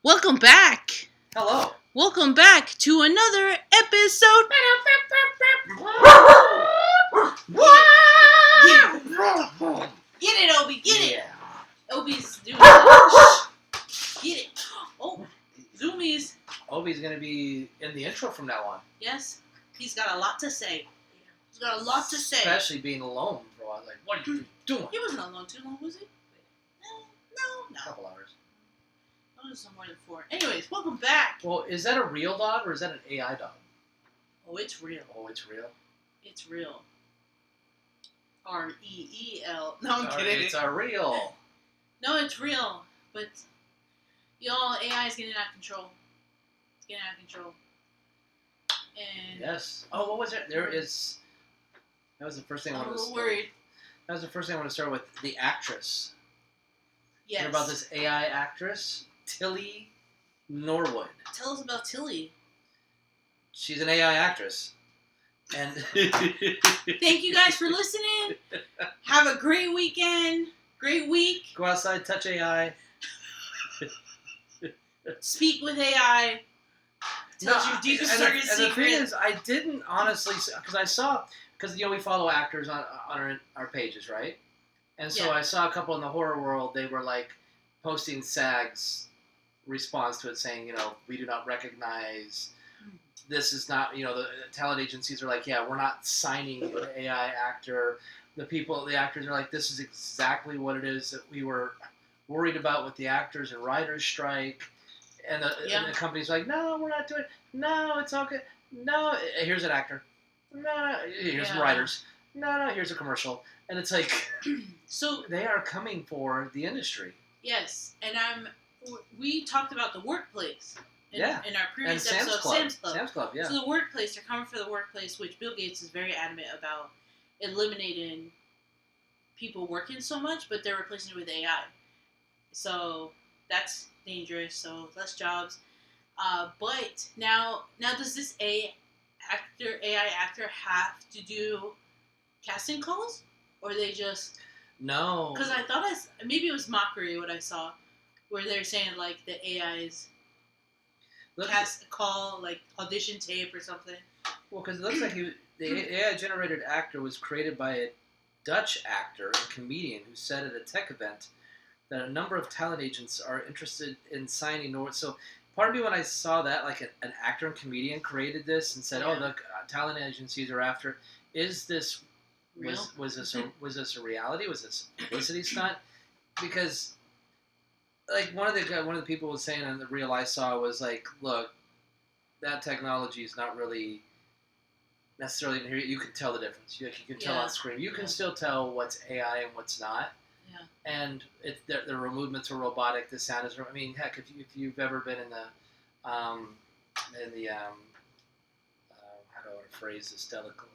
Welcome back. Hello. Welcome back to another episode. Get it, Obi. Get it. Obi's doing it. Get it. Oh, Zoomies. Obi's going to be in the intro from now on. Yes, he's got a lot to say. He's got a lot to say. Especially being alone for a while. Like, what are you doing? He wasn't alone too long, was he? No. A couple hours. That was no more than 4. Anyways, welcome back. Well, is that a real dog or is that an AI dog? Oh, it's real. Oh, it's real? It's real. R-E-E-L. No, I'm kidding. It's a real. No, it's real. But, y'all, AI is getting out of control. It's getting out of control. And Yes. Oh, what was it? There is... That was the first thing I I'm a wanted to little start. worried. That was the first thing I wanted to start with. The actress. Yes. Hear about this AI actress? Tilly Norwood. Tell us about Tilly. She's an AI actress. And Thank you guys for listening. Have a great weekend. Great week. Go outside, touch AI. Speak with AI. Tell us your deepest, darkest and the thing secret. is, I didn't honestly, because we follow actors on our pages, right? And so Yeah. I saw a couple in the horror world. They were like posting SAG's response to it, saying, we do not recognize. This is not, the talent agencies are like, yeah, we're not signing an AI actor. The actors are like, this is exactly what it is that we were worried about with the actors and writers' strike. And the company's like, no, we're not doing it. No, it's okay. No, here's an actor. No, here's some writers. No, here's a commercial. And it's like, So they are coming for the industry. yes, and we talked about the workplace in our And previous Sam's episode of Club. Sam's Club. Sam's Club, yeah. So the workplace, they're coming for the workplace, which Bill Gates is very adamant about eliminating people working so much, but they're replacing it with AI. So that's dangerous. So less jobs. But now does this AI actor have to do casting calls, or they just? No. Because I thought maybe it was mockery what I saw, where they're saying like the AI's cast call, like audition tape or something. Well, because it looks like the AI-generated actor was created by a Dutch actor and comedian who said at a tech event that a number of talent agents are interested in signing Norwood. So part of me, when I saw that, like an actor and comedian created this and said, "Oh, the talent agencies are after." Is this Real? was this a reality? Was this a publicity stunt? Because like one of the people was saying on the reel I saw was like, look, that technology is not really necessarily in here. You can tell the difference. You can tell on screen. You can still tell what's AI and what's not. Yeah. And the movements are robotic. The sound is. I mean, heck, if you've ever been in the how do I want to phrase this delicately?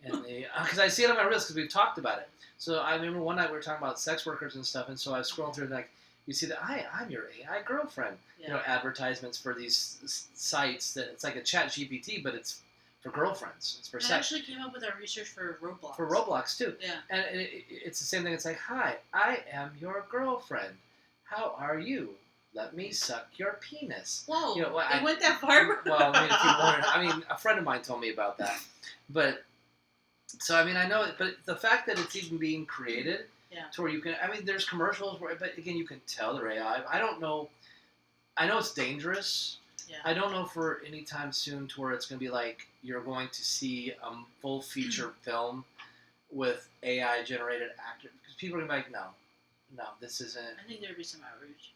Because I see it on my reels because we've talked about it. So I remember one night we were talking about sex workers and stuff, and so I was scrolling through and like you see that I'm your AI girlfriend. Yeah. Advertisements for these sites that it's like a Chat GPT, but it's for girlfriends. It's for I sex. actually came up with our research for Roblox. For Roblox too. Yeah. And it's the same thing. It's like, hi, I am your girlfriend. How are you? Let me suck your penis. Whoa! I went that far. Well, I mean, a friend of mine told me about that, but. So, I mean, I know it, but the fact that it's even being created to where you can, I mean, there's commercials where, but again, you can tell they're AI. I don't know. I know it's dangerous. Yeah. I don't know for any time soon to where it's going to be like you're going to see a full feature film with AI generated actors. Because people are going to be like, no, this isn't. I think there'd be some outrage.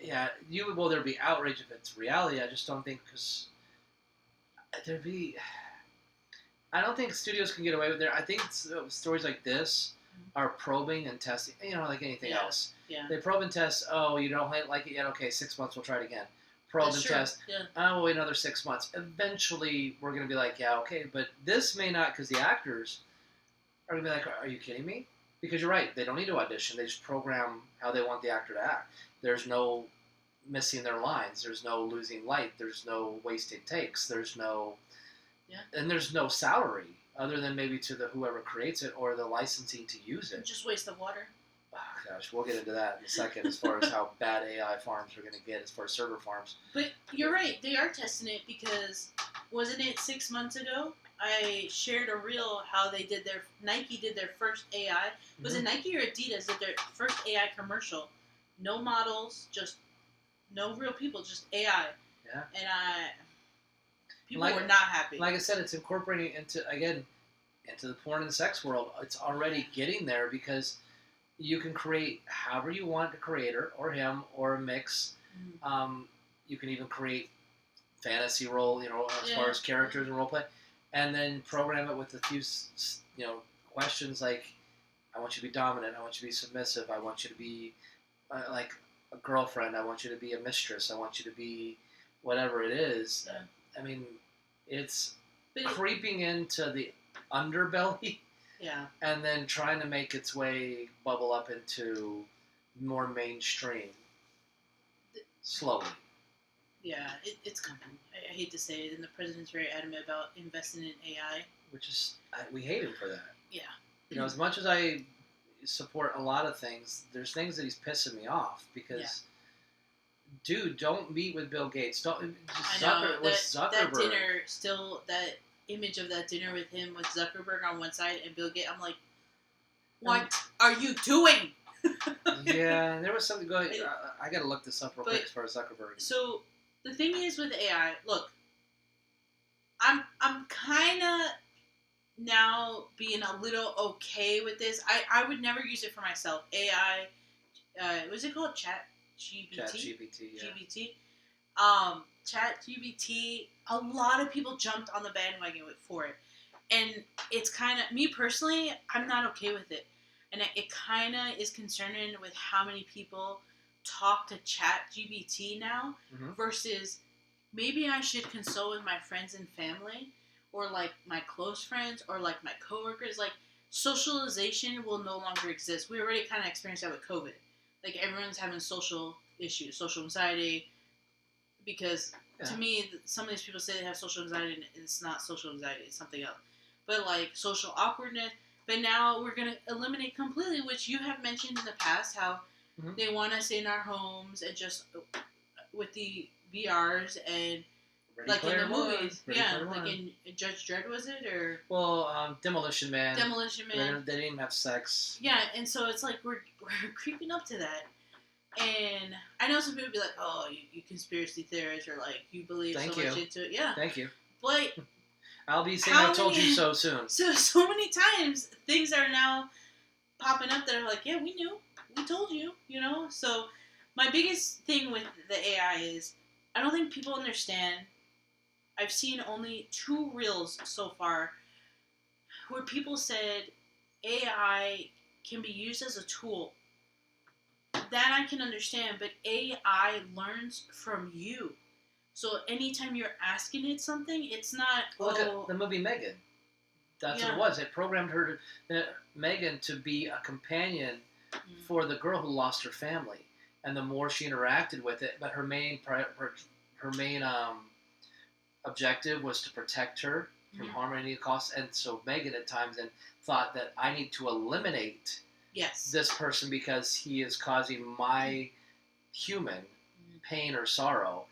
There'd be outrage if it's reality. I just don't think because there'd be. I don't think studios can get away with it. I think stories like this are probing and testing, like anything else. Yeah. They probe and test, oh, you don't like it yet? Okay, 6 months, we'll try it again. Probe and test, we'll wait another 6 months. Eventually, we're going to be like, yeah, okay, but this may not, because the actors are going to be like, are you kidding me? Because you're right, they don't need to audition. They just program how they want the actor to act. There's no missing their lines. There's no losing light. There's no wasted takes. There's no... Yeah. And there's no salary other than maybe to the whoever creates it or the licensing to use it. Just waste of water. gosh, we'll get into that in a second as far as how bad AI farms are going to get as far as server farms. But you're right, they are testing it because wasn't it 6 months ago? I shared a reel how they did Nike did their first AI. Was it Nike or Adidas did their first AI commercial? No models, just no real people, just AI. Yeah. And people were not happy. Like I said, it's incorporating into the porn and sex world. It's already getting there because you can create however you want to create her or him or a mix. You can even create fantasy role, as far as characters and role play, and then program it with a few, questions like, I want you to be dominant, I want you to be submissive, I want you to be like a girlfriend, I want you to be a mistress, I want you to be whatever it is. Yeah. I mean, it's creeping into the underbelly. Yeah. And then trying to make its way bubble up into more mainstream slowly. Yeah, it's coming. I hate to say it, and the president's very adamant about investing in AI. Which is, we hate him for that. Yeah. As much as I support a lot of things, there's things that he's pissing me off because, dude, don't meet with Bill Gates. Don't. Zuckerberg. That dinner still that image of that dinner with him with Zuckerberg on one side and Bill Gates. I'm like, what are you doing? Yeah, there was something going. I got to look this up real quick as far as Zuckerberg. So the thing is with AI, look, I'm kind of now being a little okay with this. I would never use it for myself. AI, what's it called? ChatGPT. ChatGPT. Yeah. GBT. ChatGPT. A lot of people jumped on the bandwagon for it, and it's kind of me personally. I'm not okay with it, and it kind of is concerning with how many people talk to ChatGPT now versus maybe I should consult with my friends and family or like my close friends or like my coworkers. Like socialization will no longer exist. We already kind of experienced that with COVID. Like everyone's having social issues, social anxiety, because to me, some of these people say they have social anxiety and it's not social anxiety, it's something else. But like social awkwardness. But now we're going to eliminate completely, which you have mentioned in the past, how they want us in our homes and just with the VRs and Ready like in the movies. Like in Judge Dredd, was it? Or Demolition Man. Demolition Man. They didn't have sex. Yeah, and so it's like we're creeping up to that. And I know some people be like, oh, you conspiracy theorists, or like, you believe much into it. Yeah. Thank you. But I'll be saying I told you so soon. So many times, things are now popping up that are like, yeah, we knew. We told you, So my biggest thing with the AI is I don't think people understand. I've seen only 2 reels so far where people said AI can be used as a tool. That I can understand, but AI learns from you. So anytime you're asking it something, it's not. Look at the movie Megan. That's what it was. It programmed her, Megan, to be a companion for the girl who lost her family. And the more she interacted with it, but her main objective was to protect her from harm at any cost. And so Megan at times then thought that I need to eliminate this person because he is causing my human pain or sorrow.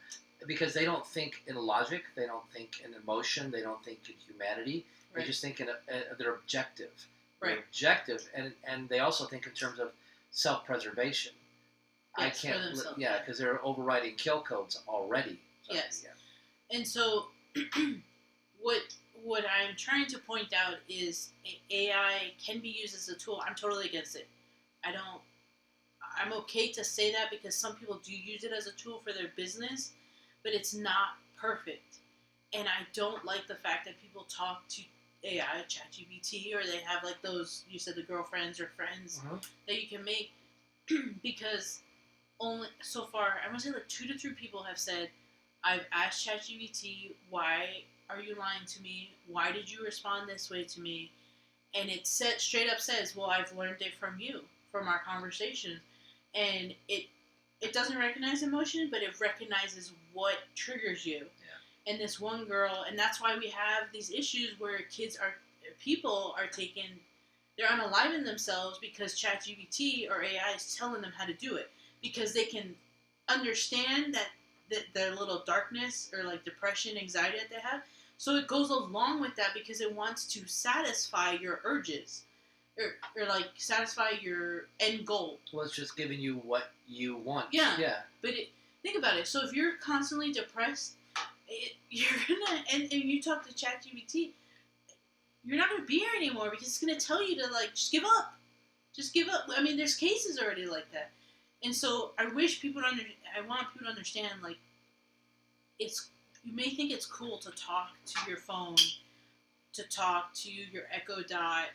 Because they don't think in logic, they don't think in emotion, they don't think in humanity. Right. They just think in their objective. Right. Their objective, and they also think in terms of self-preservation. Yes, I can't, because they're overriding kill codes already. So, yes. Yeah. And so, what I'm trying to point out is AI can be used as a tool. I'm totally against it. I'm okay to say that because some people do use it as a tool for their business, but it's not perfect. And I don't like the fact that people talk to AI, ChatGPT, or they have like those, you said the girlfriends or friends that you can make, because only so far, I want to say like 2 to 3 people have said, I've asked ChatGPT, why are you lying to me? Why did you respond this way to me? And it straight up says, well, I've learned it from you, from our conversations. And it doesn't recognize emotion, but it recognizes what triggers you. Yeah. And this one girl, and that's why we have these issues where people are taking They're unaliving themselves because ChatGPT or AI is telling them how to do it because they can understand that their little darkness or like depression, anxiety that they have. So it goes along with that because it wants to satisfy your urges or like satisfy your end goal. Well, it's just giving you what you want. Yeah. Yeah. But think about it. So if you're constantly depressed, you're gonna and you talk to ChatGPT, you're not gonna be here anymore because it's gonna tell you to like just give up. Just give up. I mean, there's cases already like that. And so I wish people I want people to understand like it's you may think it's cool to talk to your phone, to talk to your Echo Dot,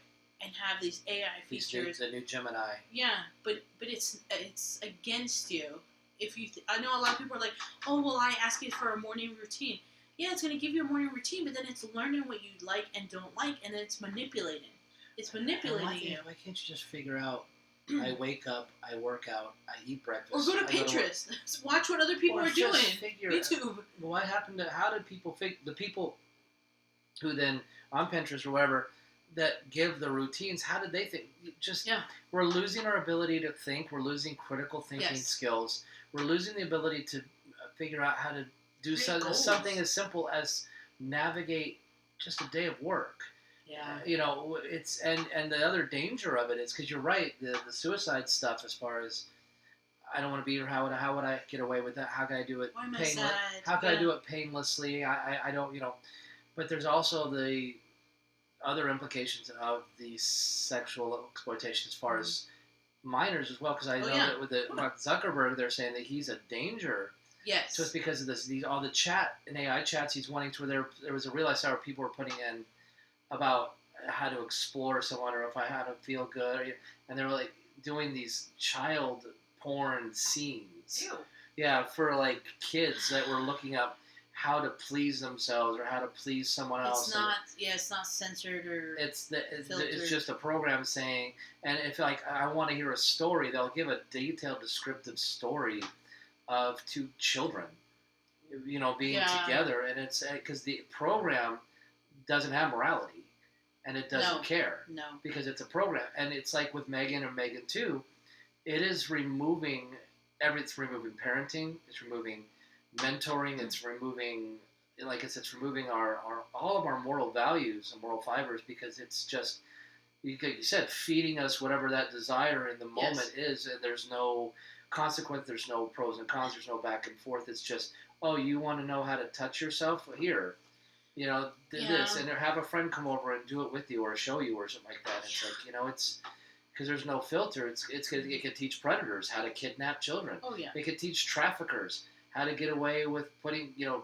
and have these AI features. The new Gemini. Yeah, but it's against you. If you, I know a lot of people are like, oh well, I ask it for a morning routine. Yeah, it's gonna give you a morning routine, but then it's learning what you like and don't like, and then it's manipulating. It's manipulating you. Why can't you just figure out? I wake up, I work out, I eat breakfast. Or go to Pinterest. Watch what other people are doing. YouTube. What happened to, how did people the people who then, on Pinterest or wherever, that give the routines, how did they think? We're losing our ability to think. We're losing critical thinking skills. We're losing the ability to figure out how to do something as simple as navigate just a day of work. Yeah. It's and the other danger of it is because you're right, the suicide stuff as far as I don't want to be here. How would I get away with that? How can I do it painless? How can I do it painlessly? I don't but there's also the other implications of the sexual exploitation as far as minors as well, because I know that with Mark Zuckerberg, they're saying that he's a danger. Yes. So it's because of all the chat and AI chats he's wanting to where there was a real hour people were putting in about how to explore someone or if I had to feel good, and they were like doing these child porn scenes. Ew. Yeah, for like kids that were looking up how to please themselves or how to please someone else. It's not censored or it's just a program saying, and if like I want to hear a story, they'll give a detailed descriptive story of two children, being together, and it's because the program doesn't have morality, and it doesn't care. No. Because it's a program, and it's like with Megan and Megan 2, it is removing it's removing parenting, it's removing mentoring, it's removing, like I said, it's removing our all of our moral values and moral fibers because it's just, you said, feeding us whatever that desire in the moment is, and there's no consequence, there's no pros and cons, there's no back and forth. It's just, oh, you want to know how to touch yourself? Here. This, and have a friend come over and do it with you or show you or something like that. It's like, it's because there's no filter. It could teach predators how to kidnap children. Oh yeah. It could teach traffickers how to get away with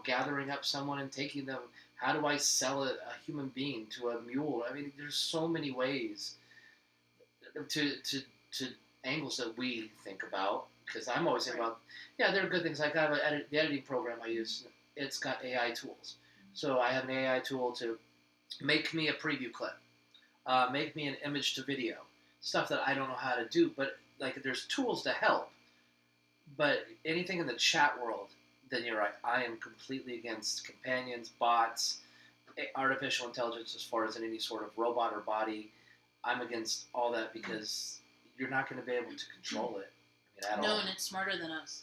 gathering up someone and taking them. How do I sell a human being to a mule? I mean, there's so many ways to angles that we think about. Because I'm always thinking about, there are good things. Like I have the editing program I use. It's got AI tools. So I have an AI tool to make me a preview clip, make me an image to video, stuff that I don't know how to do. But like, there's tools to help. But anything in the chat world, then you're right. I am completely against companions, bots, artificial intelligence as far as in any sort of robot or body. I'm against all that because you're not going to be able to control it at all. No, and it's smarter than us.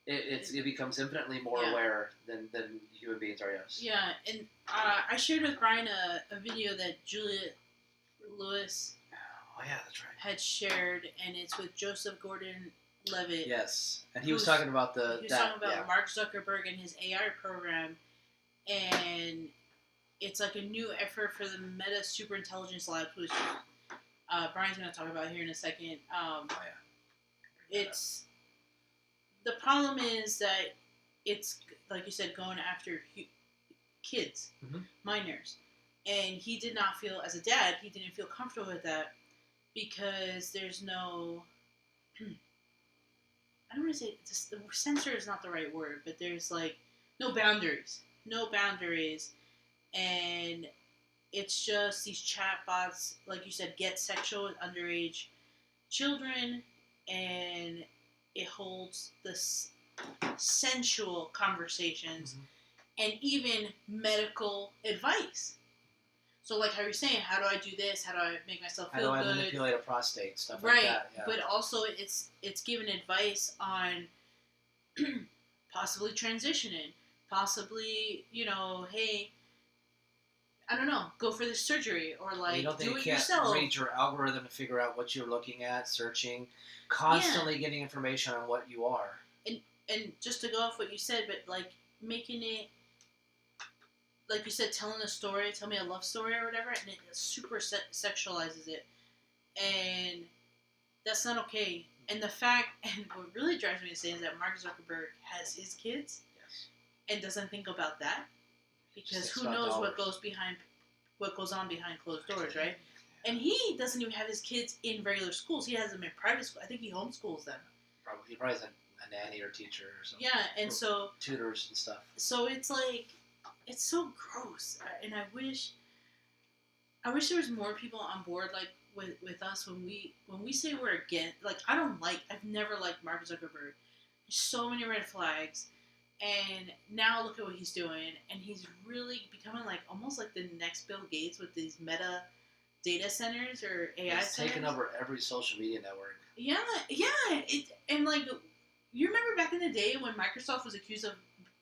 It becomes infinitely more aware than human beings are, yes. Yeah, and I shared with Brian a video that Juliet Lewis that's right. had shared, and it's with Joseph Gordon-Levitt. Yes, and he was talking about Mark Zuckerberg and his AI program, and it's like a new effort for the Meta Superintelligence Labs, which Brian's going to talk about here in a second. It's... The problem is that it's, like you said, going after kids, minors. And he did not feel, as a dad, he didn't feel comfortable with that because there's no, I don't want to say, the censor is not the right word, but there's like no boundaries. No boundaries. And it's just these chatbots, like you said, get sexual with underage children, and it holds this sensual conversations and even medical advice. So like how you're saying, how do I do this? How do I make myself feel How do I good? manipulate a prostate? Stuff Right, like that. Yeah. but also it's giving advice on possibly transitioning, possibly hey, I don't know, go for this surgery or You like don't think do you it can't yourself. read your algorithm to figure out what you're looking at, searching, Yeah, constantly getting information on what you are. and just to go off what you said, but like making it like you said, telling a story, tell me a love story or whatever, and it super sexualizes it, and that's not okay. And the fact, and what really drives me insane is that Mark Zuckerberg has his kids Yes. and doesn't think about that, because Just who about knows dollars. what goes on behind closed doors, right? And he doesn't even have his kids in regular schools. He has them in private school. I think he homeschools them. He probably has a nanny or teacher or something. Yeah, and so tutors and stuff. So it's like, it's so gross, and I wish there was more people on board like with us when we say we're against. Like I've never liked Mark Zuckerberg. There's so many red flags, and now look at what he's doing, and he's really becoming like almost like the next Bill Gates with these meta data centers or AI He's centers. taken over every social media network. Yeah. And like, you remember back in the day when Microsoft was accused of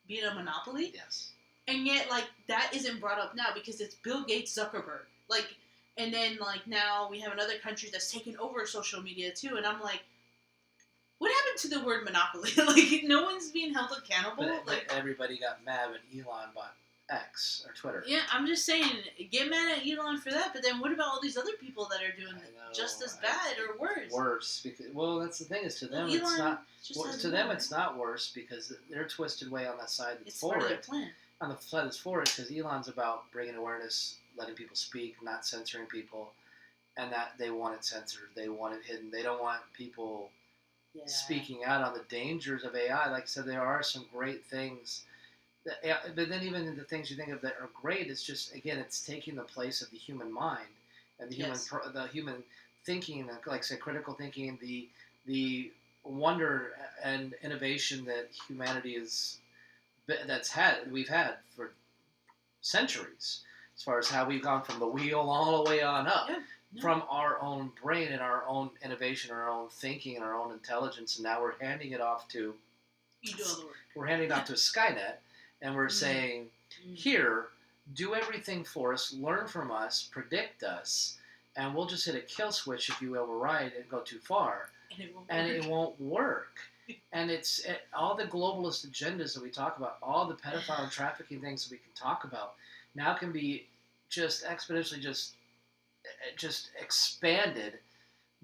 being a monopoly? Yes. And yet, like, that isn't brought up now because it's Bill Gates, Zuckerberg. Like, and then, like, now we have another country that's taken over social media, too. And I'm like, what happened to the word monopoly? Like, no one's being held accountable. But everybody got mad when Elon bought X or Twitter. Yeah, I'm just saying, get mad at Elon for that. But then what about all these other people that are doing just as bad or worse? Worse. Because, well, that's the thing is, to them, it's not... To them, it's not worse because they're twisted way on that side that's for it. Plan. On the side that's for it, because Elon's about bringing awareness, letting people speak, not censoring people, and that they want it censored, they want it hidden. They don't want people speaking out on the dangers of AI. Like I said, there are some great things, but then even the things you think of that are great, it's just, again, it's taking the place of the human mind and the human thinking, like I said, critical thinking, the wonder and innovation that humanity we've had for centuries, as far as how we've gone from the wheel all the way on up, from our own brain and our own innovation, our own thinking, and our own intelligence, and now we're handing it off to We're handing it off to Skynet, and we're saying, here, do everything for us, learn from us, predict us, and we'll just hit a kill switch if you override and go too far. And it won't work. And it's all the globalist agendas that we talk about, all the pedophile and trafficking things that we can talk about, now can be just exponentially just expanded,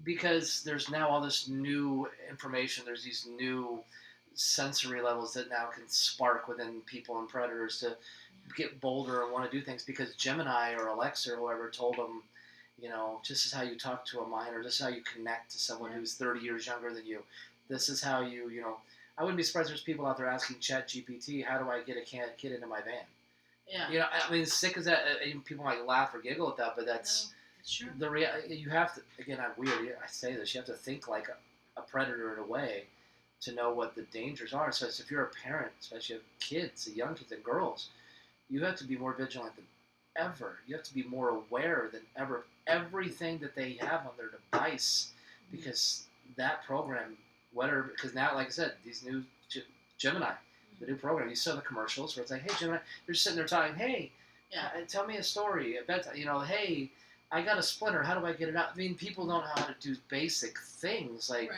because there's now all this new information. There's these new sensory levels that now can spark within people and predators to get bolder and want to do things, because Gemini or Alexa or whoever told them, this is how you talk to a minor. This is how you connect to someone who's 30 years younger than you. This is how you, I wouldn't be surprised there's people out there asking ChatGPT, how do I get a kid into my van? Yeah. I mean, as sick as that, people might laugh or giggle at that, but that's true. The reality. You have to, again, I'm weird, I say this, you have to think like a predator in a way to know what the dangers are. So if you're a parent, especially of kids, young kids and girls, you have to be more vigilant than ever. You have to be more aware than ever of everything that they have on their device, because that program, because now, like I said, these new Gemini, the new program, you saw the commercials where it's like, hey, Gemini, you're just sitting there talking, hey, tell me a story, hey, I got a splinter, how do I get it out? I mean, people don't know how to do basic things, like,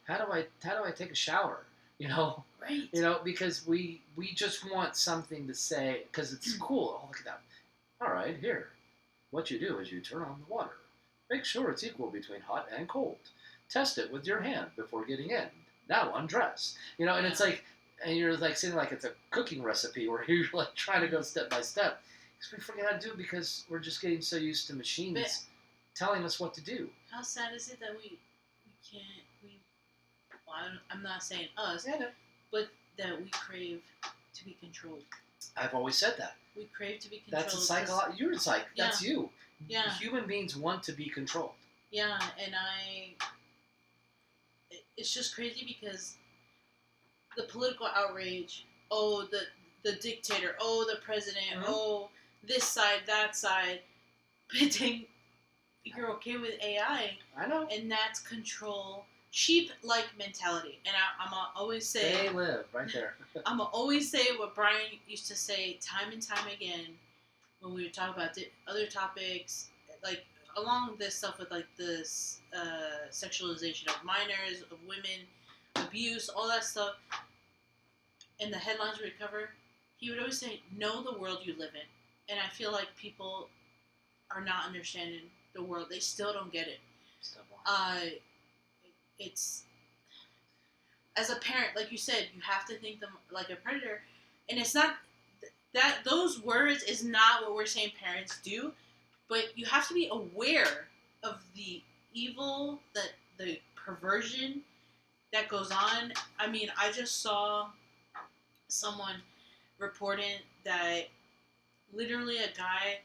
how do I take a shower? Because we just want something to say, because it's cool. Oh, look at that. All right, here. What you do is you turn on the water. Make sure it's equal between hot and cold. Test it with your hand before getting in. Now undress. And it's like, and you're like saying like it's a cooking recipe where you're like trying to go step by step. Because we forget how to do it, because we're just getting so used to machines telling us what to do. How sad is it that we can't, well, I'm not saying us, but that we crave to be controlled. I've always said that. We crave to be controlled. That's a psychological. You're a psych. Yeah. That's you. Yeah. Human beings want to be controlled. Yeah, and it's just crazy because the political outrage. The dictator. The president. This side, that side. But then you're okay with AI, I know. and that's control, sheep-like mentality. And I'm gonna always say, They live right there. I'm gonna always say what Brian used to say time and time again when we would talk about other topics, like along this stuff with like this sexualization of minors, of women, abuse, all that stuff, and the headlines we would cover. He would always say, "Know the world you live in," and I feel like people are not understanding the world. They still don't get it. It's as a parent, like you said, you have to think them like a predator, and it's not that those words is not what we're saying parents do, but you have to be aware of the evil, the perversion that goes on. I mean, I just saw someone reporting that literally a guy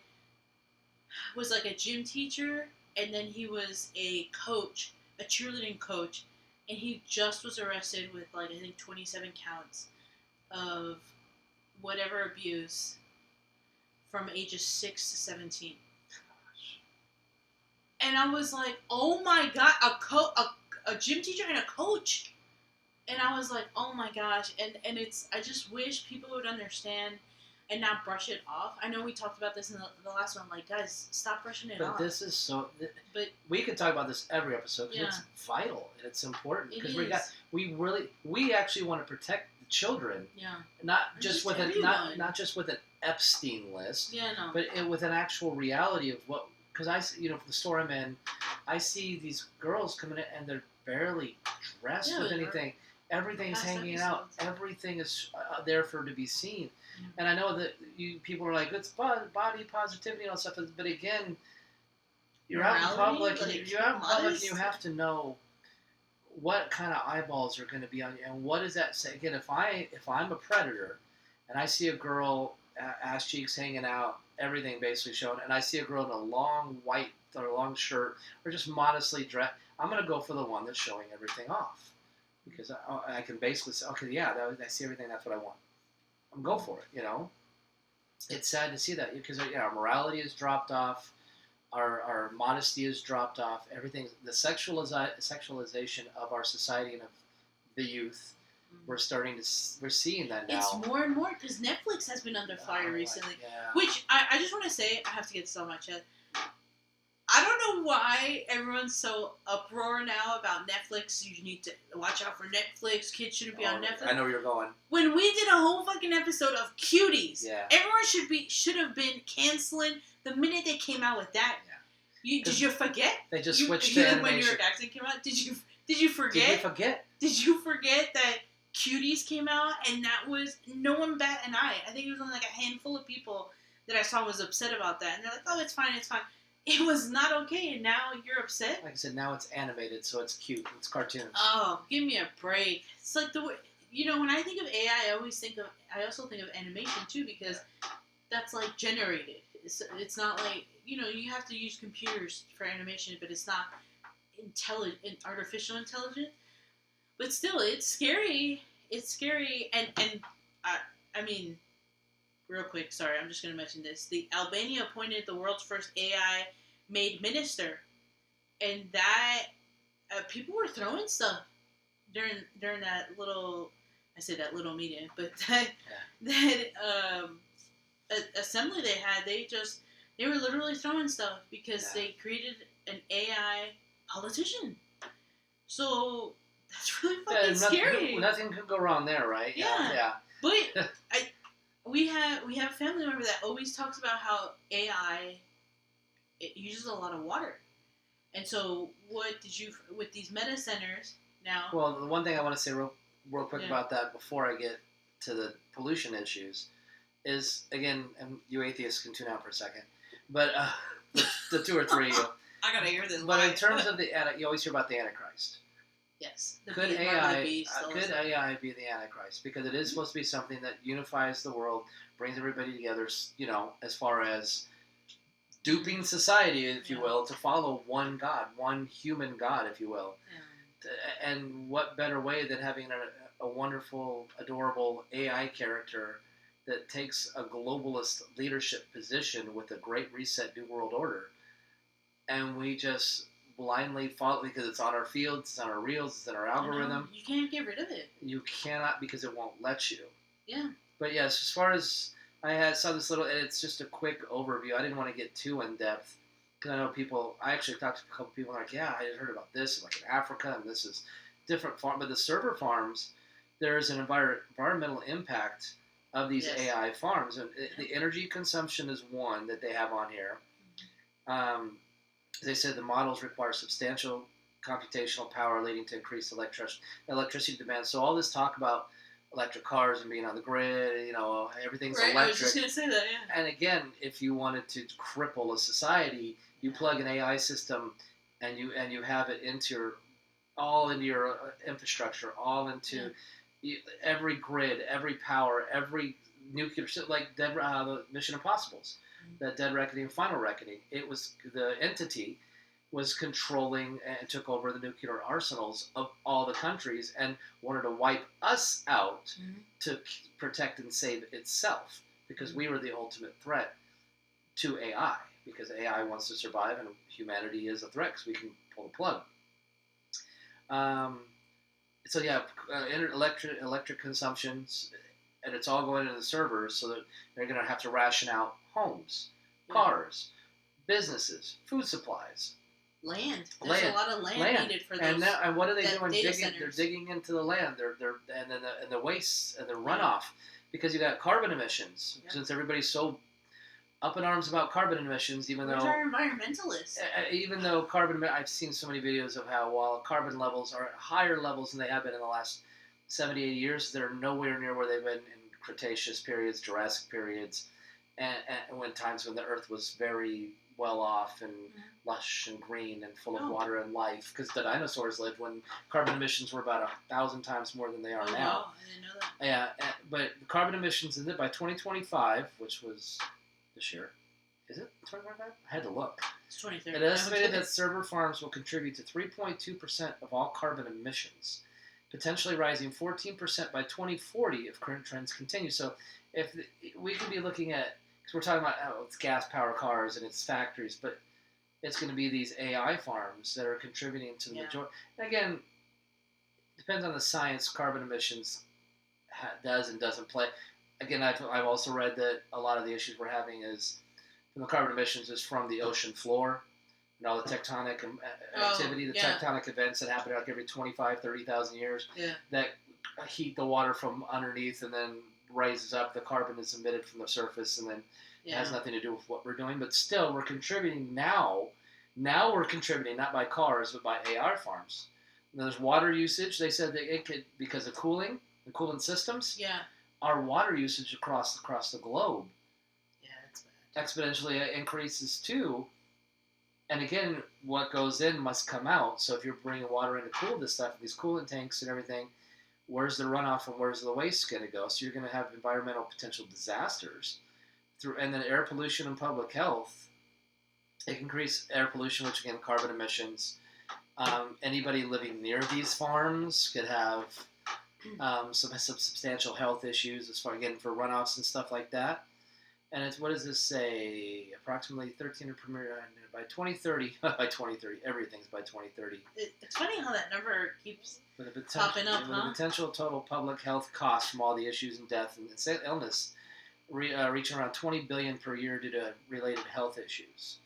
was like a gym teacher, and then he was a coach, a cheerleading coach, and he just was arrested with like I think 27 counts of whatever abuse from ages 6 to 17. And I was like, oh my god, a gym teacher and a coach. And I was like, oh my gosh. And it's, I just wish people would understand and not brush it off. I know we talked about this in the last one. Like, guys, stop brushing it off. But this is so. But we could talk about this every episode because it's vital and it's important because we actually want to protect the children. Yeah. Not just with not just with an Epstein list. Yeah, no. But with an actual reality of what. Because for the store I'm in, I see these girls coming in and they're barely dressed with anything. Everything's hanging out. Everything is there for to be seen. Yeah. And I know that people are like, it's body positivity and all stuff. But again, you're out in public. And you have to know what kind of eyeballs are going to be on you, and what does that say? Again, if I'm a predator, and I see a girl ass cheeks hanging out, everything basically showing, and I see a girl in a long white or a long shirt or just modestly dressed, I'm going to go for the one that's showing everything off. Because I can basically say, okay, yeah, I see everything, that's what I want. I'm go for it, It's sad to see that because our morality is dropped off, our modesty is dropped off, everything, the sexualization of our society and of the youth, we're seeing that now. It's more and more because Netflix has been under fire recently. Yeah. Which I just want to say, I have to get this on my chest. I don't know why everyone's so uproar now about Netflix. You need to watch out for Netflix. Kids shouldn't be on Netflix. I know where you're going. When we did a whole fucking episode of Cuties, yeah. Everyone should have been canceling the minute they came out with that. Yeah. Did you forget? They just switched to animation. When your accent came out, did you forget? Did we forget? Did you forget that Cuties came out and that was no one bat an eye? I think it was only like a handful of people that I saw was upset about that, and they're like, "Oh, it's fine, it's fine." It was not okay, and now you're upset? Like I said, now it's animated, so it's cute. It's cartoons. Oh, give me a break. It's like the way, when I think of AI, I also think of animation, too, because that's, like, generated. It's not like, you have to use computers for animation, but it's not artificial intelligence. But still, it's scary. It's scary, and I mean, real quick, sorry, I'm just going to mention this. Albania appointed the world's first AI-made minister, and that people were throwing stuff during that little, I say that little meeting, but that assembly they had, they were literally throwing stuff because they created an AI politician. So that's really fucking scary. Nothing could go wrong there, right? Yeah. But we have a family member that always talks about how AI it uses a lot of water, and so what did you with these meta centers now? Well, the one thing I want to say real quick about that before I get to the pollution issues is, again, and you atheists can tune out for a second, but the two or three. I gotta hear this. But in terms of you always hear about the Antichrist. Yes. Could AI be the Antichrist? Because it is supposed to be something that unifies the world, brings everybody together, as far as duping society, if you will, to follow one God, one human God, if you will. Yeah. And what better way than having a wonderful, adorable AI character that takes a globalist leadership position with a great reset New World Order and we just blindly follow because it's on our fields, it's on our reels, it's in our algorithm. You can't get rid of it. You cannot because it won't let you. Yeah. But yes, as far as saw this little, and it's just a quick overview. I didn't want to get too in depth because I know people. I actually talked to a couple people like, yeah, I heard about this, like in Africa, and this is different farm. But the server farms, there is an environmental impact of these AI farms, and the energy consumption is one that they have on here. They said the models require substantial computational power, leading to increased electricity demand. So all this talk about electric cars and being on the grid, everything's electric. I was just going to say that, yeah. And again, if you wanted to cripple a society, you plug an AI system and you have it into your infrastructure, all into every grid, every power, every nuclear, like the Mission Impossibles, the Dead Reckoning, Final Reckoning. It was the entity was controlling and took over the nuclear arsenals of all the countries and wanted to wipe us out to protect and save itself because we were the ultimate threat to AI because AI wants to survive and humanity is a threat because we can pull the plug. So yeah, electric consumptions, and it's all going into the servers so that they're going to have to ration out homes, cars, businesses, food supplies. Land. There's a lot of land needed for those. And what are they doing? Centers. They're digging into the land. And the waste and the runoff because you got carbon emissions. Yep. Since everybody's so up in arms about carbon emissions, even though our environmentalists. Even though I've seen so many videos of how while carbon levels are at higher levels than they have been in the last 70, 80 years, they're nowhere near where they've been in Cretaceous periods, Jurassic periods, and when times when the Earth was very well off and lush and green and full of water and life, because the dinosaurs lived when carbon emissions were about 1,000 times more than they are now. Wow. I didn't know that. Yeah, but carbon emissions by 2025 , which was this year, is it 2025? I had to look. It's 2030. It is estimated that server farms will contribute to 3.2% of all carbon emissions, potentially rising 14% by 2040 if current trends continue. So we could be looking at, because we're talking about it's gas-powered cars and it's factories, but it's going to be these AI farms that are contributing to the majority. And again, depends on the science. Carbon emissions does and doesn't play. Again, I've also read that a lot of the issues we're having is from the carbon emissions is from the ocean floor and all the tectonic activity, tectonic events that happen like every 25, 30,000 years that heat the water from underneath and then raises up. The carbon is emitted from the surface and then it has nothing to do with what we're doing. But still, we're contributing now. Now we're contributing not by cars but by AI farms. And there's water usage. They said that it could, because of cooling, the cooling systems. Yeah. Our water usage across the globe that's bad. Exponentially increases too. And again, what goes in must come out. So if you're bringing water in to cool this stuff, these coolant tanks and everything, where's the runoff and where's the waste going to go? So you're going to have environmental potential disasters. And then air pollution and public health. It can increase air pollution, which again, carbon emissions. Anybody living near these farms could have some substantial health issues as far, again, for runoffs and stuff like that. And it's, what does this say? Approximately 13 by 2030. By 2030, everything's by 2030. It's funny how that number keeps popping up, The potential total public health costs from all the issues and death and illness reaching around $20 billion per year due to related health issues.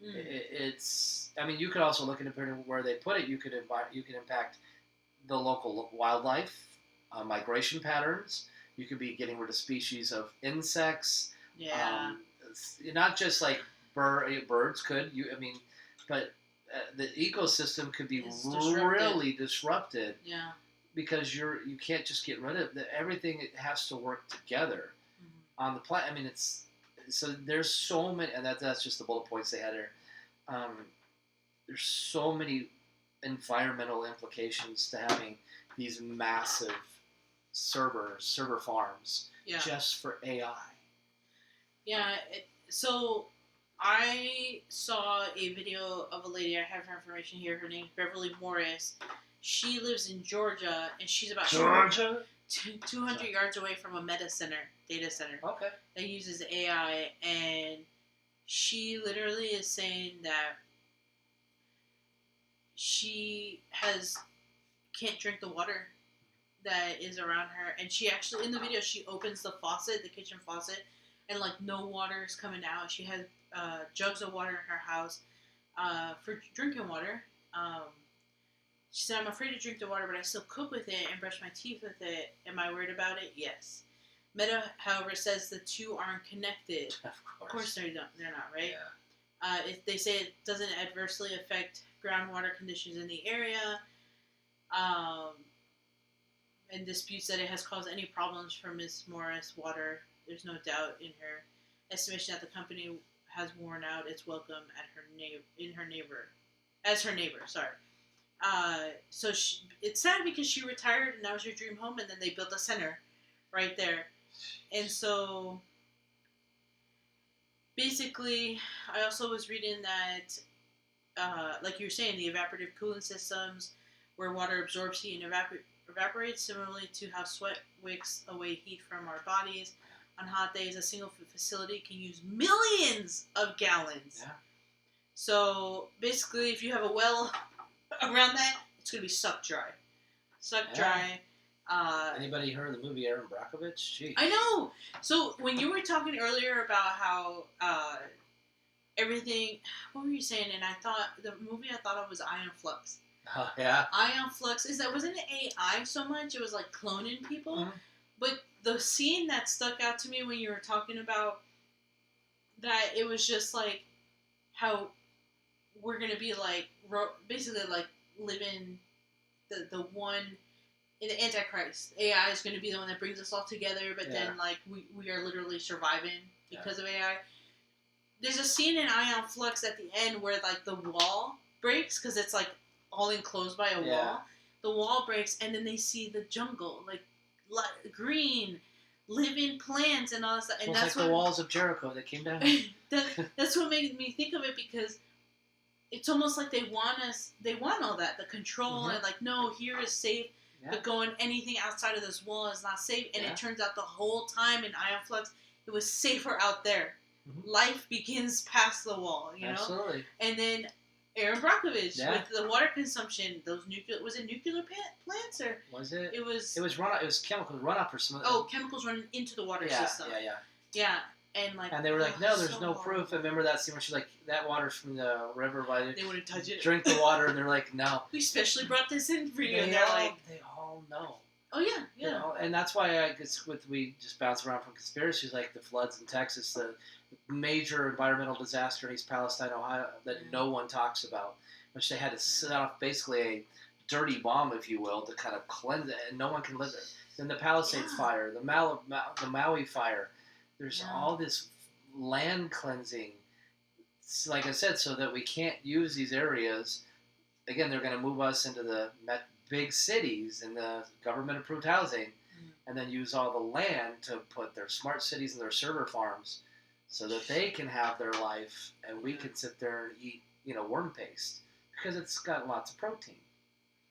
It's, I mean, you could also look at where they put it. You could impact the local wildlife, migration patterns. You could be getting rid of species of insects. Yeah. Not just like birds could. But the ecosystem could be really disrupted. Yeah. Because you can't just get rid of everything. It has to work together on the planet. I mean, so there's so many, and that's just the bullet points they had there. There's so many environmental implications to having these massive server farms just for AI. Yeah, so I saw a video of a lady, I have her information here, her name's Beverly Morris. She lives in Georgia, and she's about 200 yards away from a data center. Okay. That uses AI, and she literally is saying that she can't drink the water that is around her, and she actually in the video she opens the faucet, the kitchen faucet, and like no water is coming out. She has jugs of water in her house for drinking water. She said, "I'm afraid to drink the water, but I still cook with it and brush my teeth with it. Am I worried about it? Yes." Meta, however, says the two aren't connected. Of course they're not, right? Yeah. If they say it doesn't adversely affect groundwater conditions in the area, and disputes that it has caused any problems for Ms. Morris' water, there's no doubt in her estimation that the company has worn out its welcome at her neighbor. Sorry. So it's sad because she retired and that was her dream home, and then they built a center right there. And so basically, I also was reading that, like you were saying, the evaporative cooling systems where water absorbs heat and evaporates, similarly to how sweat wicks away heat from our bodies. On hot days, a single facility can use millions of gallons. Yeah. So basically, if you have a well around that, it's going to be sucked dry. Dry. Anybody heard of the movie Aaron Brockovich? Jeez. I know. So when you were talking earlier about how everything, what were you saying? And I thought the movie I thought of was Ion Flux. Oh yeah. Ion Flux wasn't it AI so much? It was like cloning people. Mm-hmm. But the scene that stuck out to me when you were talking about that, it was just like how we're gonna be like basically like living the one in the Antichrist. AI is going to be the one that brings us all together, but then like we are literally surviving because of AI. There's a scene in Ion Flux at the end where like the wall breaks because it's like all enclosed by a wall. The wall breaks, and then they see the jungle, like green, living plants and all that stuff. And that's like the walls of Jericho that came down. That's what made me think of it, because it's almost like they want all that, the control, and like, no, here is safe. But going anything outside of this wall is not safe. And it turns out the whole time in Ion Flux, it was safer out there. Mm-hmm. Life begins past the wall, you know? Absolutely. And then Aaron Brockovich with the water consumption, was it nuclear plants or? Was it? It was runoff. It was chemical runoff or something. Oh, chemicals running into the water system. Yeah. And they were like, no, there's no proof. And remember that scene where she's like, that water's from the river, by they wouldn't touch it. Drink the water, and they're like, no. We specially brought this in for you. They all know. Oh yeah. You know, and that's why I guess we just bounce around from conspiracies like the floods in Texas, the major environmental disaster in East Palestine, Ohio, that no one talks about, which they had to set off basically a dirty bomb, if you will, to kind of cleanse it, and no one can live there. Then the Palisades fire, the Maui fire. There's all this land cleansing, like I said, so that we can't use these areas. Again, they're going to move us into the big cities and the government-approved housing, and then use all the land to put their smart cities and their server farms so that they can have their life, and we can sit there and eat, worm paste, because it's got lots of protein.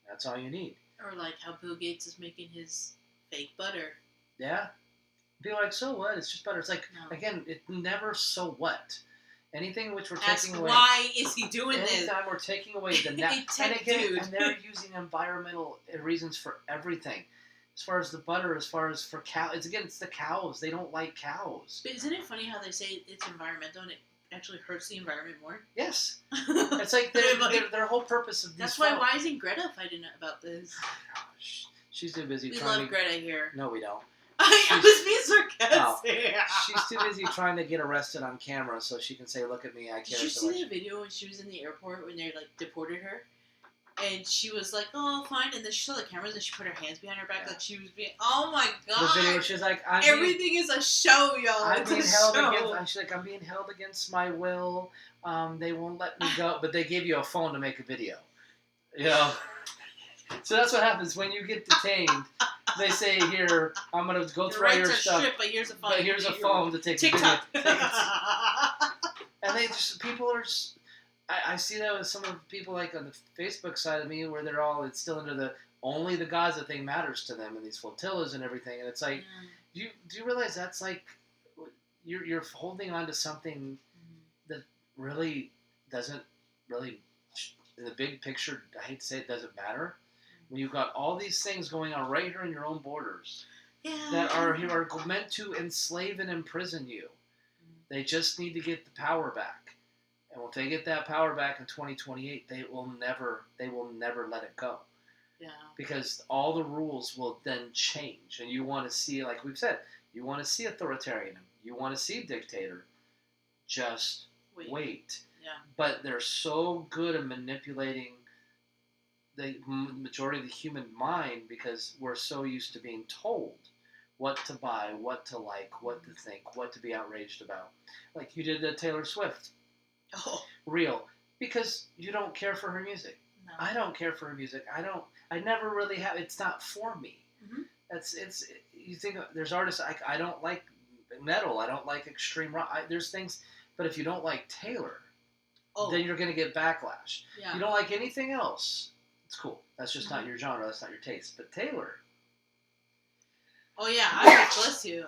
That's all you need. Or like how Bill Gates is making his fake butter. Yeah. Be like, so what? It's just butter. It's like, again, it never so what. Anything which we're taking away. Why is he doing this? Anytime we're taking away the and they're using environmental reasons for everything. As far as the butter, as far as for cows, it's the cows. They don't like cows. But isn't it funny how they say it's environmental and it actually hurts the environment more? Yes. It's like their whole purpose of these. That's why isn't Greta fighting about this? She's too busy. We love Greta here. No, we don't. I was being sarcastic. No, she's too busy trying to get arrested on camera so she can say, "Look at me, I care so much." Did you see the video when she was in the airport when they deported her, and she was like, "Oh, fine," and then she saw the cameras and she put her hands behind her back like she was being. Oh my god! The video, she's like, "Everything is a show, y'all." I'm being held against my will. They won't let me go, but they gave you a phone to make a video. So that's what happens when you get detained. They say, here, I'm going to go through all your stuff. Stripped, but here's a phone. But here's a phone to take TikTok. A video. And people are just, I see that with some of the people like on the Facebook side of me where it's still under only the Gaza thing matters to them and these flotillas and everything. And it's like, do you realize that's like, you're holding on to something that really doesn't really in the big picture, I hate to say it doesn't matter. When you've got all these things going on right here in your own borders that are meant to enslave and imprison you, they just need to get the power back. And if they get that power back in 2028, they will never let it go. Yeah. Because all the rules will then change. And you want to see, like we've said, you want to see authoritarian. You want to see dictator. Just wait. Yeah. But they're so good at manipulating the majority of the human mind because we're so used to being told what to buy, what to like, what to think, what to be outraged about. Like you did the Taylor Swift reel because you don't care for her music. No. I don't care for her music. I never really have. It's not for me. Mm-hmm. You think there's artists I don't like metal. I don't like extreme rock. There's things, but if you don't like Taylor, then you're going to get backlash. Yeah. You don't like anything else. It's cool. That's just not your genre. That's not your taste. But Taylor. Oh yeah, bless you.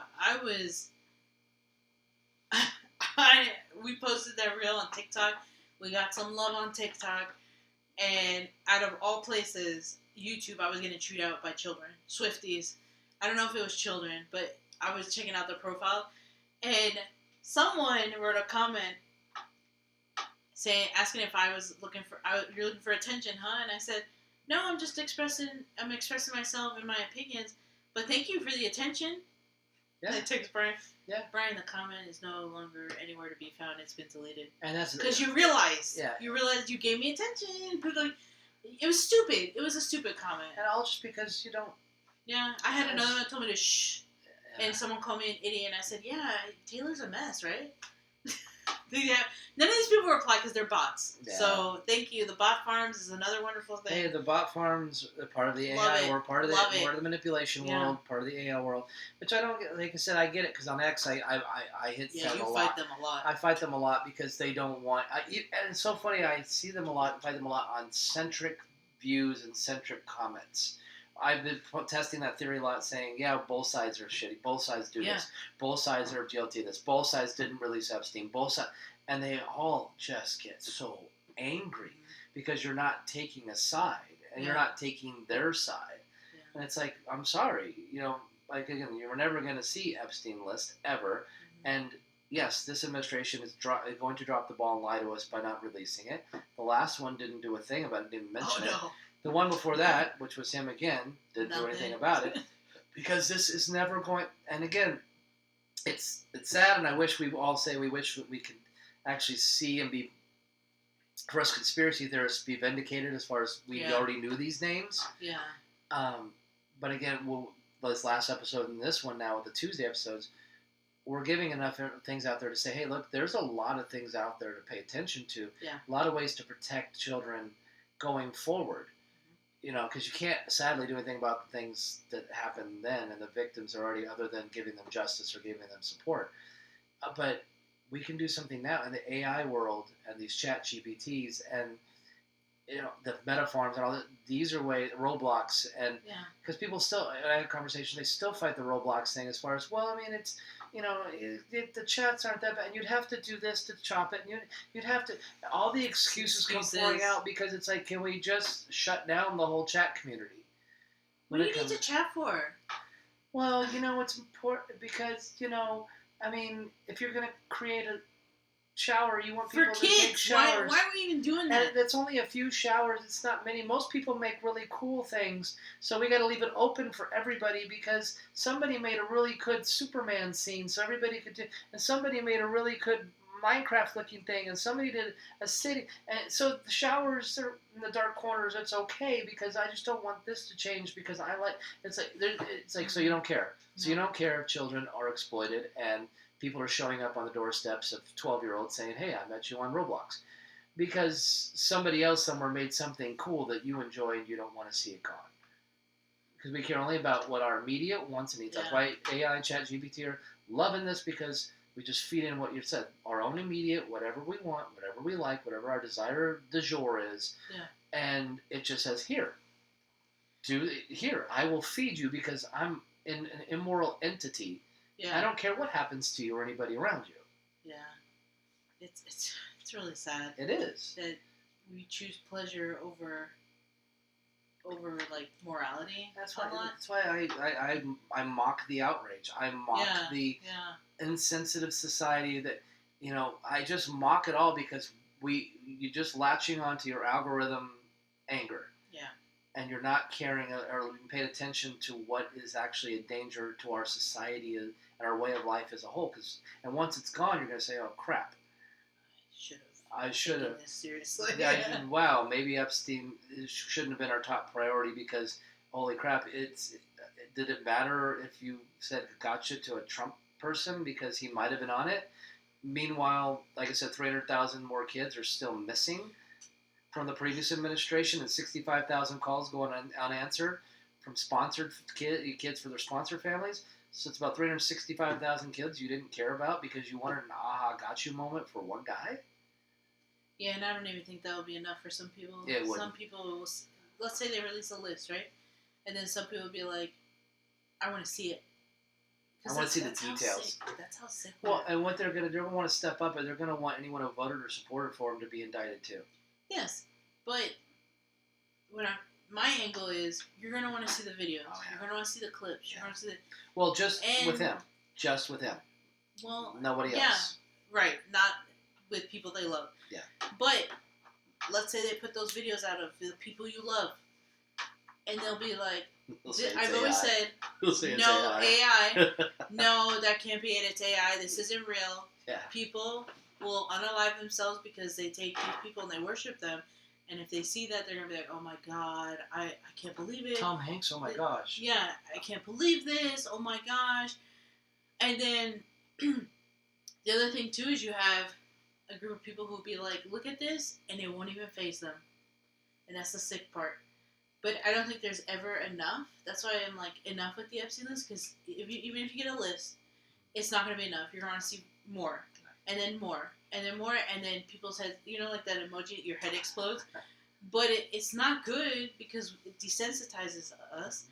We posted that reel on TikTok. We got some love on TikTok, and out of all places, YouTube, I was getting chewed out by children, Swifties. I don't know if it was children, but I was checking out their profile, and someone wrote a comment asking if you're looking for attention, huh? And I said, no, I'm expressing myself and my opinions, but thank you for the attention. Yeah. And I text Brian. Yeah. Brian, the comment is no longer anywhere to be found. It's been deleted. And that's because you realized. Yeah. You realized you gave me attention. Like, it was stupid. It was a stupid comment. And all just because you don't. Yeah. I had another one told me to shh. Yeah. And someone called me an idiot, and I said, yeah, Taylor's a mess, right? Yeah. None of these people reply because they're bots. Yeah. So thank you. The bot farms is another wonderful thing. Hey, the bot farms are part of the AI world, part of the manipulation world, part of the AI world. Which I don't get. Like I said, I get it because on X, I hit them a lot. Yeah, you fight them a lot. I fight them a lot because they don't want. And it's so funny. I see them a lot and fight them a lot on centric views and centric comments. I've been testing that theory a lot, saying, yeah, both sides are shitty. Both sides do this. Both sides are guilty of this. Both sides didn't release Epstein. Both sides. And they all just get so angry because you're not taking a side and you're not taking their side. Yeah. And it's like, I'm sorry. Like, again, you're never going to see Epstein list ever. Mm-hmm. And, yes, this administration is going to drop the ball and lie to us by not releasing it. The last one didn't do a thing about it, didn't mention it. The one before that, which was him again, didn't do anything about it. Because this is never going... And again, it's sad, and I wish we all say we wish we could actually see and be... For us conspiracy theorists, be vindicated as far as we already knew these names. Yeah. But again, this last episode and this one now with the Tuesday episodes, we're giving enough things out there to say, hey, look, there's a lot of things out there to pay attention to. Yeah. A lot of ways to protect children going forward. Because you can't, sadly, do anything about the things that happened then, and the victims are already, other than giving them justice or giving them support. But we can do something now in the AI world and these chat GPTs and the meta farms and all that. These are Roblox, and because people still, I had a conversation, they still fight the Roblox thing as far as, well, I mean, it's, the chats aren't that bad, and you'd have to do this to chop it, and you'd have to, all the excuses come pouring out because it's like, can we just shut down the whole chat community? What do you need to chat for? Well, it's important because, I mean, if you're going to create a shower, you want people to take showers. Why are we even doing that? And it's only a few showers. It's not many. Most people make really cool things, so we got to leave it open for everybody because somebody made a really good Superman scene, so everybody could do. And somebody made a really good Minecraft-looking thing, and somebody did a city. And so the showers are in the dark corners. It's okay because I just don't want this to change because I like. It's like so you don't care. So you don't care if children are exploited and people are showing up on the doorsteps of 12-year-olds saying, hey, I met you on Roblox. Because somebody else somewhere made something cool that you enjoy and you don't want to see it gone. Because we care only about what our immediate wants and needs. That's why AI and ChatGPT are loving this because we just feed in what you said. Our own immediate, whatever we want, whatever we like, whatever our desire du jour is. Yeah. And it just says, here, I will feed you because I'm an immoral entity. Yeah. I don't care what happens to you or anybody around you. Yeah. It's really sad. It is. That we choose pleasure over like morality. That's why I mock the outrage. I mock the insensitive society that, I just mock it all because you just latching onto your algorithm anger. Yeah. And you're not caring or paying attention to what is actually a danger to our society and our way of life as a whole. And once it's gone, you're going to say, "Oh crap, I should have this seriously." Wow, maybe Epstein shouldn't have been our top priority because holy crap, did it matter if you said gotcha to a Trump person because he might have been on it? Meanwhile, like I said, 300,000 more kids are still missing from the previous administration, and 65,000 calls going unanswered from sponsored kids for their sponsored families. So it's about 365,000 kids you didn't care about because you wanted an aha gotcha moment for one guy. Yeah, and I don't even think that would be enough for some people. Yeah, it would. Some people will, let's say they release a list, right? And then some people will be like, "I want to see it. I want to see the details." That's how sick. Well, and what they're going to do, they're going to want to step up, and they're going to want anyone who voted or supported for him to be indicted too. Yes, but my angle is you're going to want to see the videos. Oh, yeah. You're going to want to see the clips. You're going to see the. Well, just with him. Well, nobody else. Right. Not with people they love. Yeah. But let's say they put those videos out of the people you love, and they'll be like, I've always said, no, AI. No, that can't be it. It's AI. This isn't real. Yeah. People will unalive themselves because they take these people and they worship them. And if they see that, they're going to be like, "Oh my God, I can't believe it. Tom Hanks, oh my gosh. Yeah, I can't believe this. Oh my gosh." And then the other thing, too, is you have a group of people who will be like, "Look at this," and it won't even faze them. And that's the sick part. But I don't think there's ever enough. That's why I'm like, enough with the Epstein list, because even if you get a list, it's not going to be enough. You're going to see more, and then more, and then more, and then people's heads, like that emoji, your head explodes. But it's not good because it desensitizes us.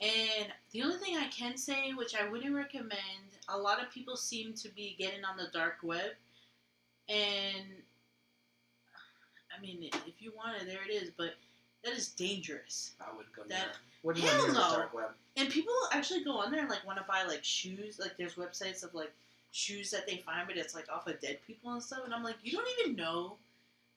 And the only thing I can say, which I wouldn't recommend, a lot of people seem to be getting on the dark web. And, I mean, if you want it, there it is, but that is dangerous. I wouldn't go there. Wouldn't go near the dark web. And people actually go on there and, like, want to buy, like, shoes. Like, there's websites of, like, shoes that they find, but it's, like, off of dead people and stuff. And I'm like, you don't even know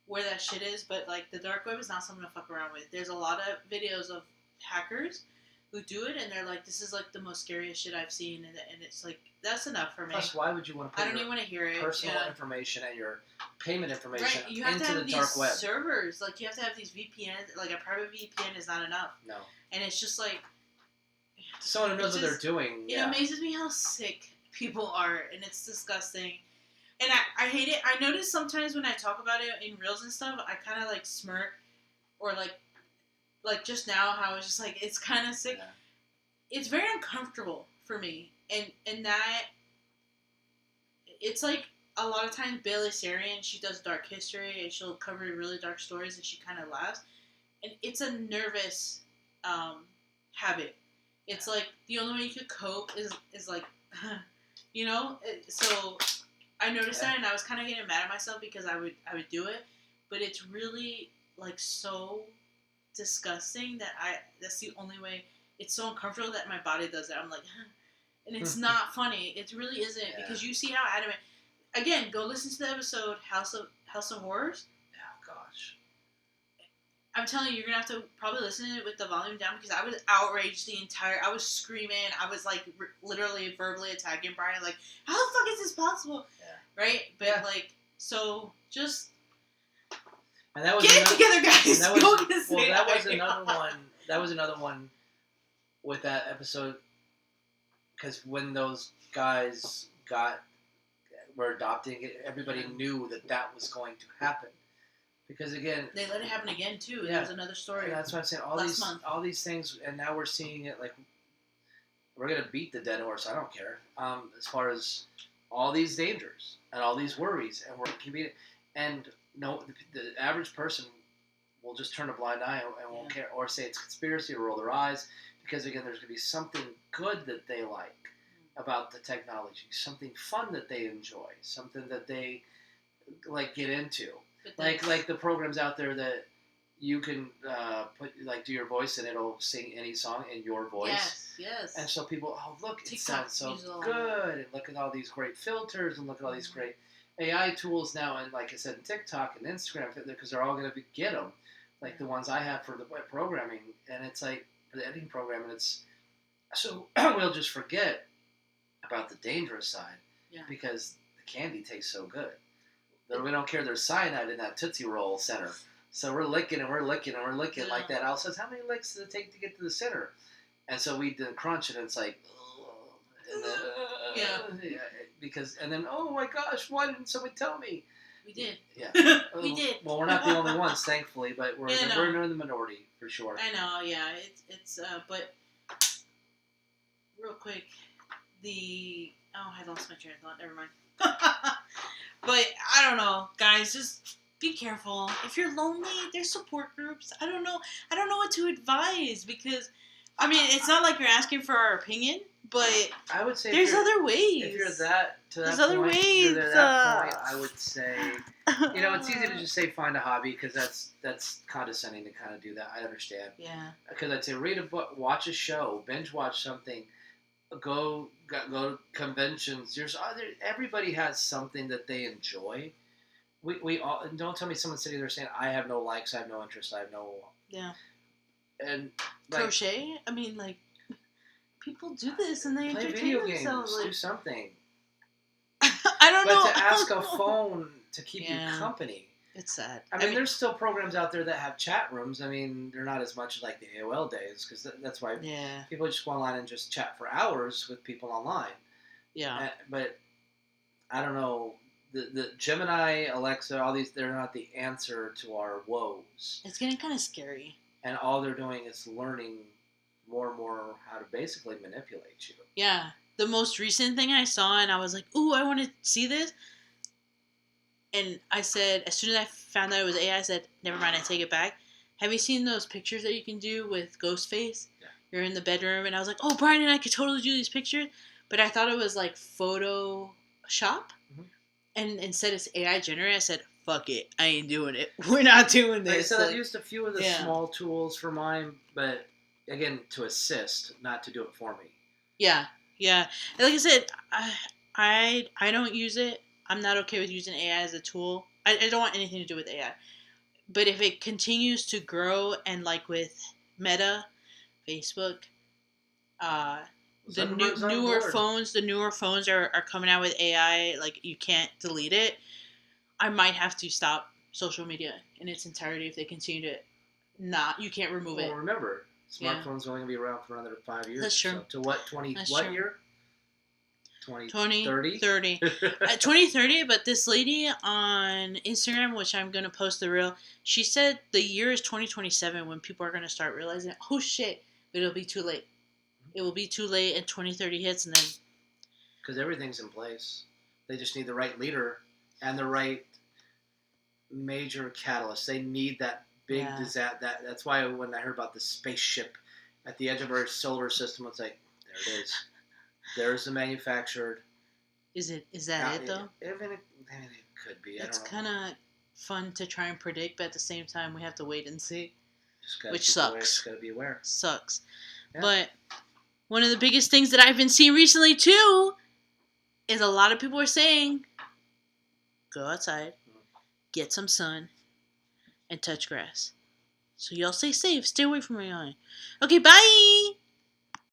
where that shit is, but, like, the dark web is not something to fuck around with. There's a lot of videos of hackers who do it, and they're like, "This is, like, the most scariest shit I've seen," and it's like, that's enough for me. Plus, why would you want to put I don't even want to hear it. Personal information and your payment information you have into to have the these dark web? Servers, like, you have to have these VPNs. Like, a private VPN is not enough. No. And it's just like, someone who knows what they're doing. It amazes me how sick people are, and it's disgusting. And I hate it. I notice sometimes when I talk about it in reels and stuff, I kind of, like, smirk, or, like just now, how it's just, like, it's kind of sick. Yeah. It's very uncomfortable for me. And that, it's like, a lot of times Bailey Sarian, she does dark history, and she'll cover really dark stories, and she kind of laughs. And it's a nervous habit. It's like, the only way you could cope is like, so I noticed that, and I was kind of getting mad at myself because I would do it, but it's really, like, so disgusting that's the only way. It's so uncomfortable that my body does it. I'm like, and it's not funny. It really isn't, because you see how adamant. Again, go listen to the episode House of Horrors. Oh gosh. I'm telling you, you're gonna have to probably listen to it with the volume down, because I was outraged I was screaming. I was, like, literally verbally attacking Brian, like, how the fuck is this possible? Yeah. Right? But like, so just and that was get it together, guys. That was another one with that episode, because when those guys were adopting it, everybody knew that was going to happen. Because again, they let it happen again too. Yeah. There was another story. Yeah, that's what I'm saying. All these things, and now we're seeing it. Like, we're gonna beat the dead horse. I don't care. As far as all these dangers and all these worries, and we're keeping it. And no, the average person will just turn a blind eye and won't care, or say it's conspiracy, or roll their eyes, because again, there's gonna be something good that they like about the technology, something fun that they enjoy, something that they like get into. But like the programs out there that you can do your voice and it'll sing any song in your voice. Yes. And so people, oh look, it TikTok sounds so good, and look at all these great filters, and look at all these great AI tools now, and like I said, TikTok and Instagram, because they're all going to get them, like the ones I have for the web programming, and it's like for the editing program, and it's so we'll just forget about the dangerous side because the candy tastes so good. We don't care there's cyanide in that Tootsie Roll center. So we're licking and we're licking and we're licking like that. Al says, how many licks does it take to get to the center? And so we did crunch and it's like, and then, because, and then, oh my gosh, why didn't somebody tell me? We did. Yeah. We did. Well, we're not the only ones, thankfully, but we're in the minority for sure. I know, yeah. It's but real quick, I lost my train of thought. Never mind. But I don't know, guys. Just be careful. If you're lonely, there's support groups. I don't know what to advise because, I mean, it's not like you're asking for our opinion, but I would say there's other ways. If you're that there's other ways. I would say, it's easy to just say find a hobby because that's condescending to kind of do that. I understand. Yeah. Because I'd say read a book, watch a show, binge watch something. Go to conventions. Everybody has something that they enjoy. We all, and don't tell me someone's sitting there saying I have no likes, I have no interest, I have no and crochet. I mean, like people do this and they play entertain video themselves. games, like, do something. I don't know. But to ask a phone to keep you company. It's sad. I mean, there's still programs out there that have chat rooms. I mean, they're not as much like the AOL days because that's why people just go online and just chat for hours with people online. Yeah. But I don't know. The Gemini, Alexa, all these, they're not the answer to our woes. It's getting kind of scary. And all they're doing is learning more and more how to basically manipulate you. Yeah. The most recent thing I saw, and I was like, ooh, I want to see this. And I said, as soon as I found out it was AI, I said, never mind, I take it back. Have you seen those pictures that you can do with Ghostface? Yeah. You're in the bedroom, and I was like, oh, Brian and I could totally do these pictures. But I thought it was like Photoshop. Mm-hmm. And instead it's AI generated. I said, fuck it, I ain't doing it. We're not doing this. I used a few of the small tools for mine, but again, to assist, not to do it for me. Yeah. And like I said, I don't use it. I'm not okay with using AI as a tool. I don't want anything to do with AI. But if it continues to grow and like with Meta, Facebook, the newer phones are coming out with AI, like you can't delete it. I might have to stop social media in its entirety if they continue to you can't remove it. Well, remember, smartphones are only going to be around for another 5 years. That's true. So to what, year? 2030. 2030, but this lady on Instagram, which I'm going to post the reel, she said the year is 2027 when people are going to start realizing, oh shit, but it'll be too late. It will be too late and 2030 hits and then... Because everything's in place. They just need the right leader and the right major catalyst. They need that big disaster. That's why when I heard about the spaceship at the edge of our solar system, it's like, there it is. There's the manufactured. Is that it though? I mean, it could be. It's kind of fun to try and predict, but at the same time, we have to wait and see, which sucks. Got to be aware. Sucks. Yeah. But one of the biggest things that I've been seeing recently too is a lot of people are saying, go outside, get some sun, and touch grass. So y'all stay safe. Stay away from my eye. Okay, bye.